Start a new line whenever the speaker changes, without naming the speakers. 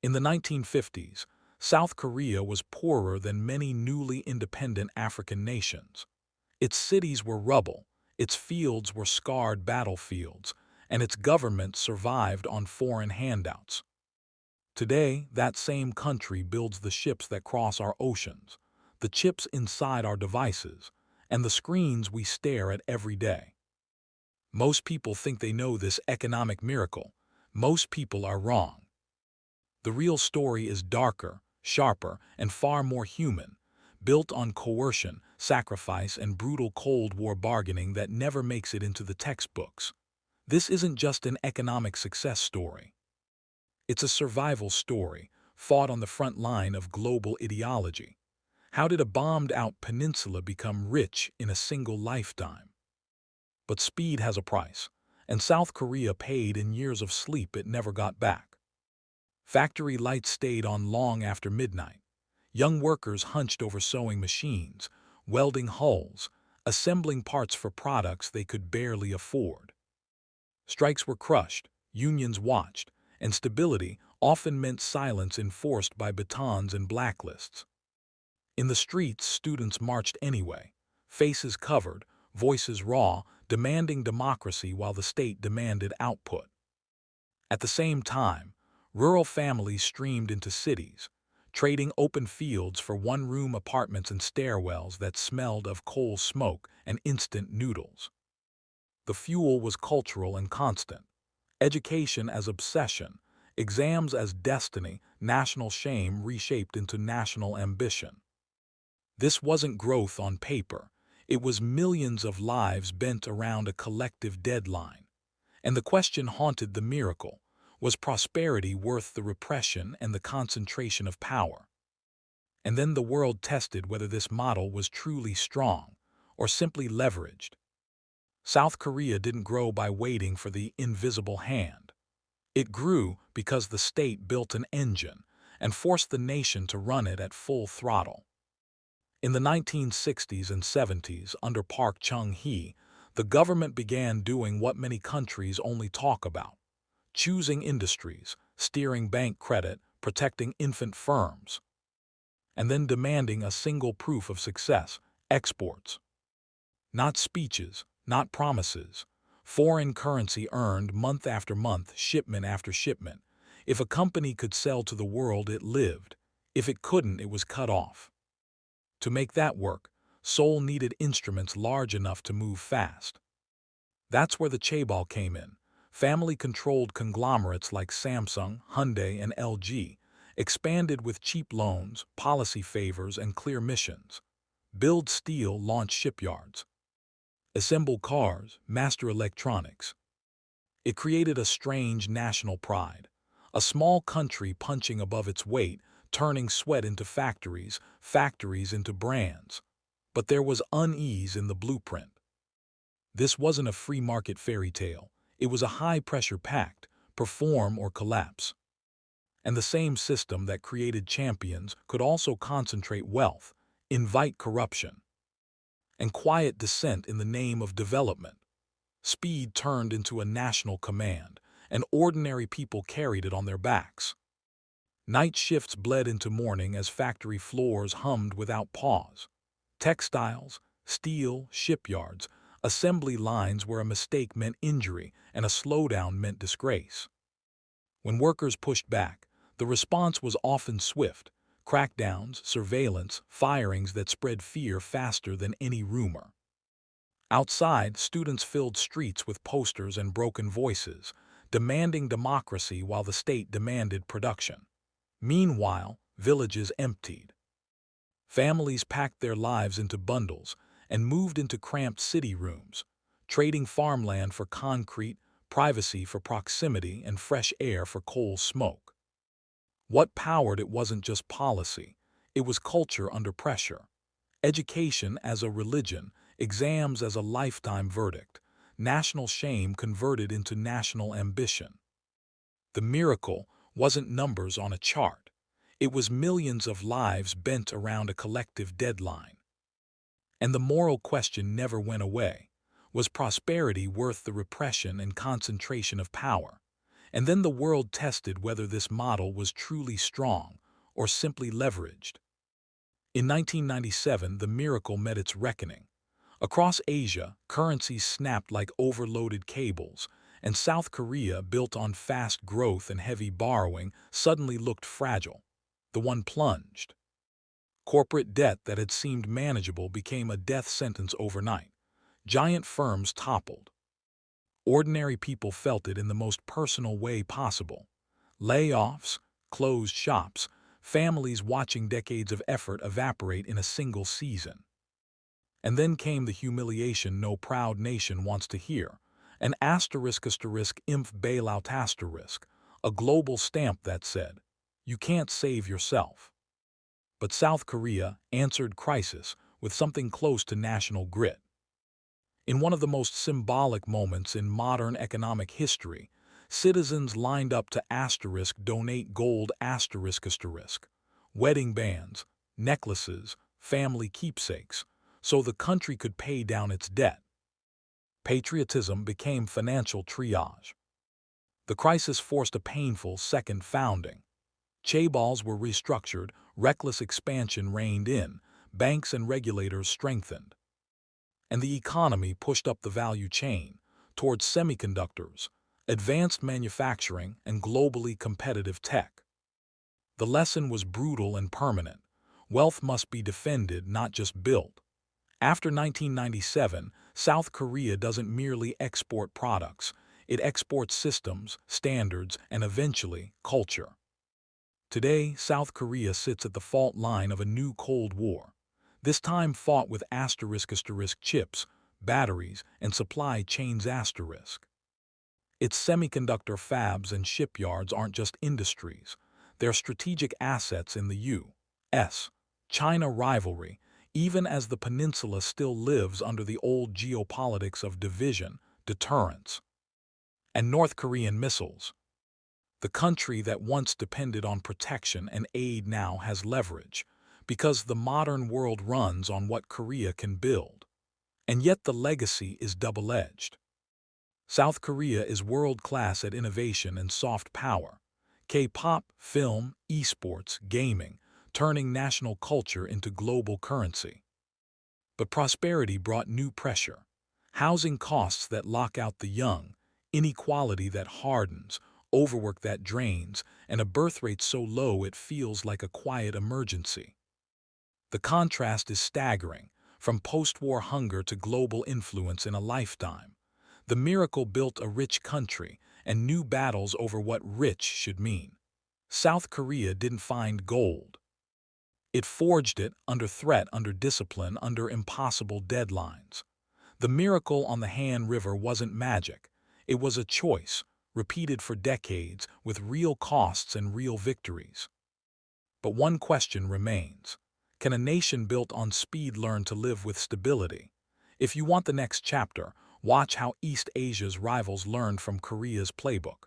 In the 1950s, South Korea was poorer than many newly independent African nations. Its cities were rubble, its fields were scarred battlefields, and its government survived on foreign handouts. Today, that same country builds the ships that cross our oceans, the chips inside our devices, and the screens we stare at every day. Most people think they know this economic miracle. Most people are wrong. The real story is darker, sharper, and far more human, built on coercion, sacrifice, and brutal Cold War bargaining that never makes it into the textbooks. This isn't just an economic success story. It's a survival story, fought on the front line of global ideology. How did a bombed-out peninsula become rich in a single lifetime? But speed has a price, and South Korea paid in years of sleep it never got back. Factory lights stayed on long after midnight. Young workers hunched over sewing machines, welding hulls, assembling parts for products they could barely afford. Strikes were crushed, unions watched, and stability often meant silence enforced by batons and blacklists. In the streets, students marched anyway, faces covered, voices raw, demanding democracy while the state demanded output. At the same time, rural families streamed into cities, trading open fields for one-room apartments and stairwells that smelled of coal smoke and instant noodles. The fuel was cultural and constant. Education as obsession, exams as destiny, national shame reshaped into national ambition. This wasn't growth on paper. It was millions of lives bent around a collective deadline. And the question haunted the miracle: was prosperity worth the repression and the concentration of power? And then the world tested whether this model was truly strong or simply leveraged. South Korea didn't grow by waiting for the invisible hand. It grew because the state built an engine and forced the nation to run it at full throttle. In the 1960s and 70s, under Park Chung-hee, the government began doing what many countries only talk about: choosing industries, steering bank credit, protecting infant firms, and then demanding a single proof of success: exports. Not speeches, not promises. Foreign currency earned month after month, shipment after shipment. If a company could sell to the world, it lived. If it couldn't, it was cut off. To make that work, Seoul needed instruments large enough to move fast. That's where the Chaebol came in. Family-controlled conglomerates like Samsung, Hyundai, and LG expanded with cheap loans, policy favors, and clear missions. Build steel, launch shipyards. Assemble cars, master electronics. It created a strange national pride. A small country punching above its weight, turning sweat into factories, factories into brands. But there was unease in the blueprint. This wasn't a free market fairy tale. It was a high-pressure pact: perform or collapse. And the same system that created champions could also concentrate wealth, invite corruption, and quiet dissent in the name of development. Speed turned into a national command, and ordinary people carried it on their backs. Night shifts bled into morning as factory floors hummed without pause. Textiles, steel, shipyards, assembly lines where a mistake meant injury and a slowdown meant disgrace. When workers pushed back, the response was often swift: crackdowns, surveillance, firings that spread fear faster than any rumor. Outside, students filled streets with posters and broken voices, demanding democracy while the state demanded production. Meanwhile, villages emptied. Families packed their lives into bundles and moved into cramped city rooms, trading farmland for concrete, privacy for proximity, and fresh air for coal smoke. What powered it wasn't just policy, it was culture under pressure. Education as a religion, exams as a lifetime verdict, national shame converted into national ambition. The miracle wasn't numbers on a chart. It was millions of lives bent around a collective deadline. And the moral question never went away: was prosperity worth the repression and concentration of power? And then the world tested whether this model was truly strong or simply leveraged. In 1997, the miracle met its reckoning. Across Asia, currencies snapped like overloaded cables, and South Korea, built on fast growth and heavy borrowing, suddenly looked fragile. The one plunged. Corporate debt that had seemed manageable became a death sentence overnight. Giant firms toppled. Ordinary people felt it in the most personal way possible. Layoffs, closed shops, families watching decades of effort evaporate in a single season. And then came the humiliation no proud nation wants to hear, an **inf bailout**, a global stamp that said, "You can't save yourself." But South Korea answered crisis with something close to national grit. In one of the most symbolic moments in modern economic history, citizens lined up to donate gold wedding bands, necklaces, family keepsakes, so the country could pay down its debt. Patriotism became financial triage. The crisis forced a painful second founding. Chaebols were restructured, reckless expansion reined in, banks and regulators strengthened. And the economy pushed up the value chain towards semiconductors, advanced manufacturing, and globally competitive tech. The lesson was brutal and permanent. Wealth must be defended, not just built. After 1997, South Korea doesn't merely export products, it exports systems, standards, and eventually, culture. Today, South Korea sits at the fault line of a new Cold War, this time fought with chips, batteries, and supply chains. Its semiconductor fabs and shipyards aren't just industries, they're strategic assets in the U.S.-China rivalry, even as the peninsula still lives under the old geopolitics of division, deterrence, and North Korean missiles. The country that once depended on protection and aid now has leverage, because the modern world runs on what Korea can build. And yet the legacy is double-edged. South Korea is world-class at innovation and soft power. K-pop, film, esports, gaming, turning national culture into global currency. But prosperity brought new pressure. Housing costs that lock out the young, inequality that hardens, overwork that drains, and a birth rate so low it feels like a quiet emergency. The contrast is staggering, from post-war hunger to global influence in a lifetime. The miracle built a rich country and new battles over what rich should mean. South Korea didn't find gold. It forged it under threat, under discipline, under impossible deadlines. The miracle on the Han River wasn't magic. It was a choice, repeated for decades, with real costs and real victories. But one question remains. Can a nation built on speed learn to live with stability? If you want the next chapter, watch how East Asia's rivals learned from Korea's playbook.